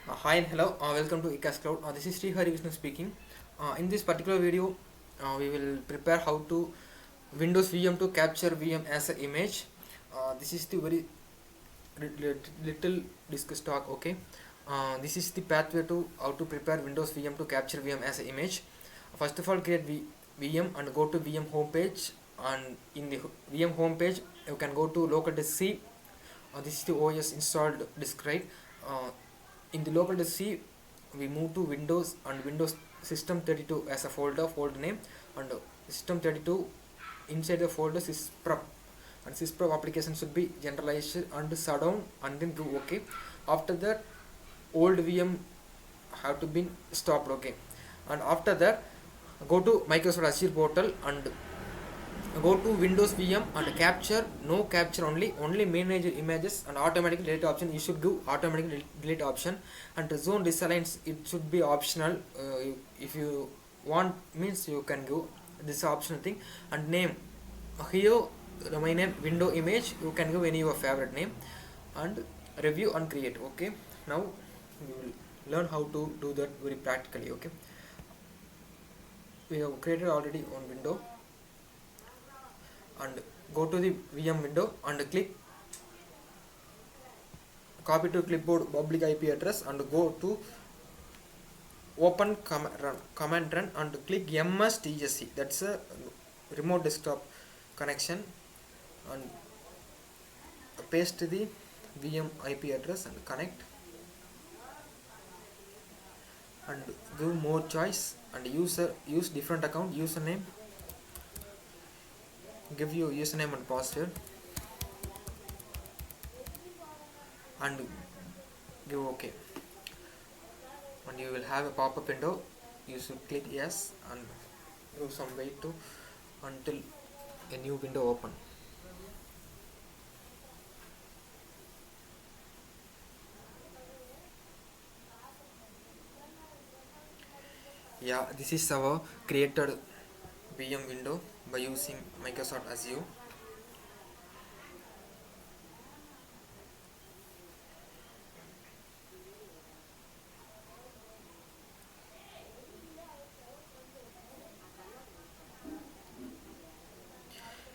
Hi and hello, welcome to ICAS Cloud. This is Sri Hari Vishnu speaking. In this particular video, we will prepare how to Windows VM to capture VM as an image. This is the very little discuss talk. Okay, this is the pathway to how to prepare Windows VM to capture VM as an image. First of all, create VM and go to VM homepage. And in the VM homepage, you can go to local disk C. This is the OS installed disk, right? Uh, in the local disk C, we move to Windows and Windows System 32 as a folder name, and System 32 inside the folder sysprep, and sysprep application should be generalized and shut down and then do OK. After that, old VM have to be stopped. OK, and after that, go to Microsoft Azure portal and go to Windows VM and capture, no capture, only manage images and automatically delete option. You should give automatic delete option, and the zone disaligns, it should be optional. If you want means you can give this optional thing. And name here, my name window image, you can give any your favorite name, and review and create. Okay, now we will learn how to do that very practically. Okay, we have created already on window, and go to the VM window and click copy to clipboard public IP address and go to open command run and click MSDSC, that's a remote desktop connection, and paste the VM IP address and connect, and give more choice, and use different account username, give your username and password, and give OK, and you will have a pop-up window. You should click yes and give some wait to until a new window open. Yeah, this is our created VM window by using Microsoft Azure.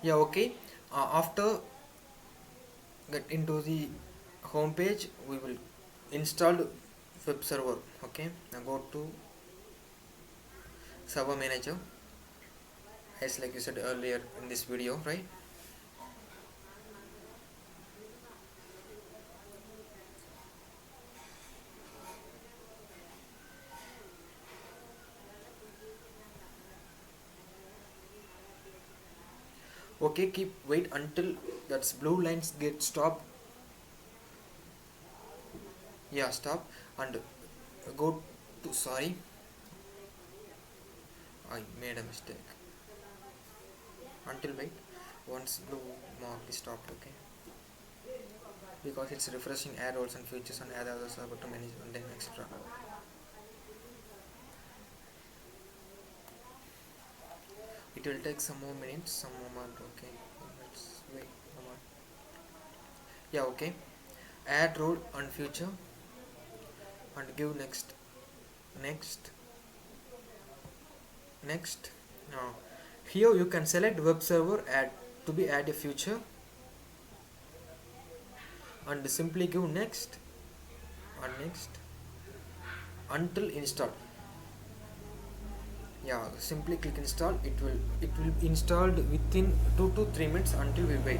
Yeah, okay. After get into the home page, we will install web server. Okay, now go to server manager, as like you said earlier in this video, right? Okay, keep wait until that's blue lines get stopped. Yeah, stop, and go to, sorry, I made a mistake. Until wait, once blue mark is stopped. Okay, because it's refreshing add roles and features and add others about to manage and then etc. It will take some more minutes, some moment. Okay, let's wait a moment. Yeah, okay, add role and feature and give next, next, next. Now here you can select web server add to be add a feature, and simply give next and next until install. Yeah, simply click install. It will be installed within 2 to 3 minutes until we wait.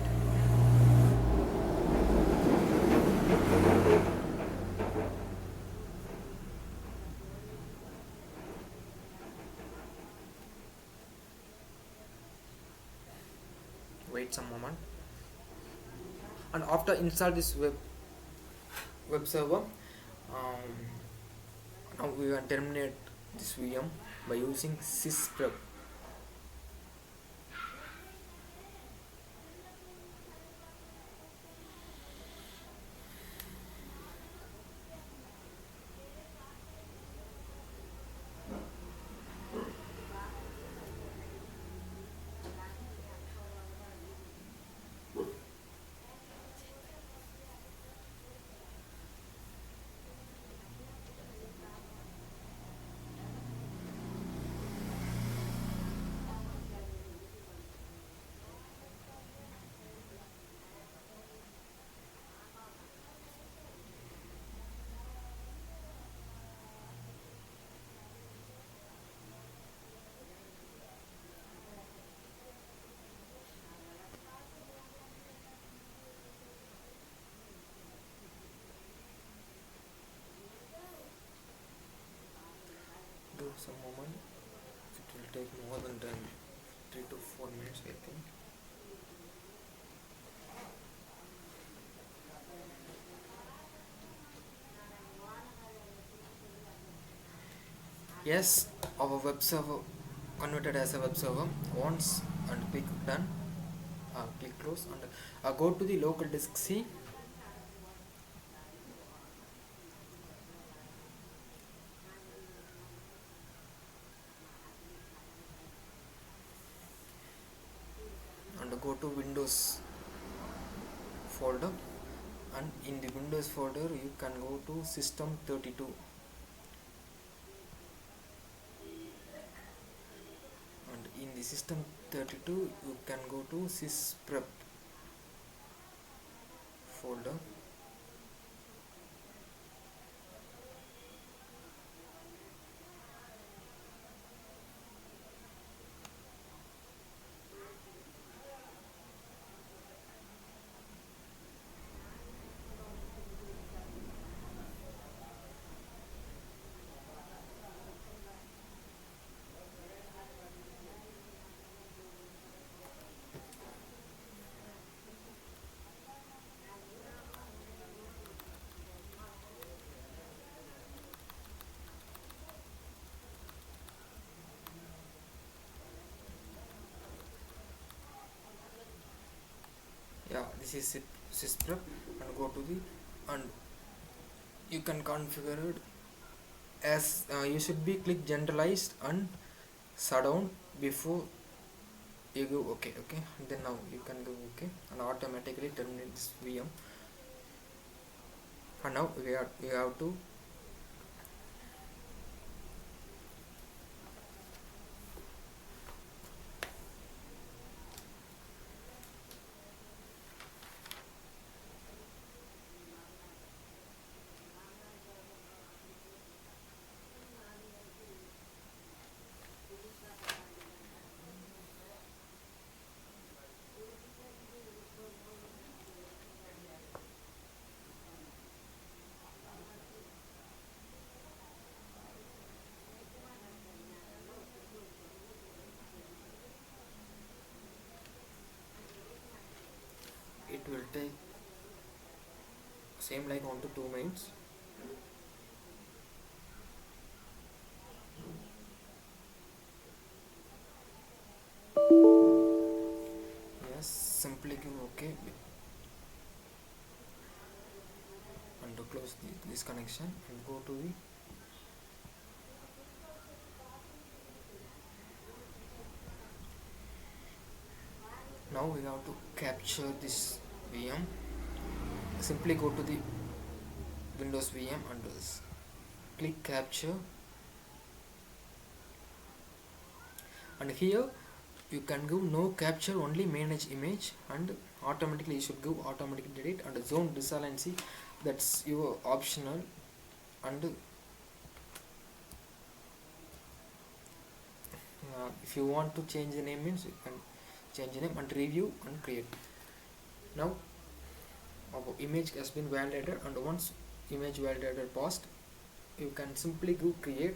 Wait some moment, and after install this web server, now we can terminate this VM by using sysprep. some moment. It will take more than 3 to 4 minutes, I think. Yes, our web server converted as a web server. Once and click done, click close, and go to the local disk C. And go to Windows folder, and in the Windows folder you can go to System32, and in the System32 you can go to sysprep folder. Yeah, this is sysprep, and go to the, and you can configure it as you should be click generalized and shutdown before you go okay. And then now you can go okay, and automatically terminate this VM. And now we have to it will take same like 1 to 2 minutes. Yes, simply give okay, and to close this connection, and go to the, now we have to capture this VM. Simply go to the Windows VM and click capture, and here you can give no capture, only manage image, and automatically you should give automatic delete and zone disalign. That's your optional. And if you want to change the name means you can change the name, and review and create. Now our image has been validated, and once image validated passed, you can simply go create.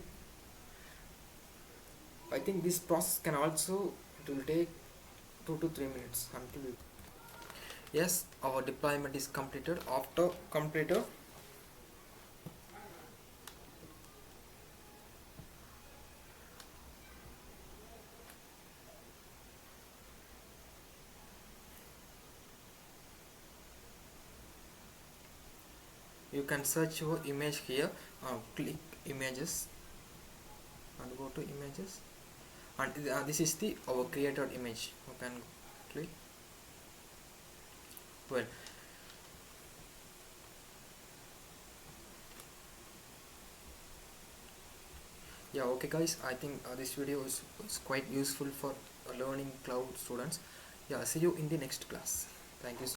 I think this process can also, it will take 2 to 3 minutes until it. Yes, our deployment is completed. After completed, you can search your image here. Click images and go to images, and this is the our created image. You can click. Well, yeah, okay guys, I think this video is quite useful for learning cloud students. Yeah, see you in the next class. Thank you.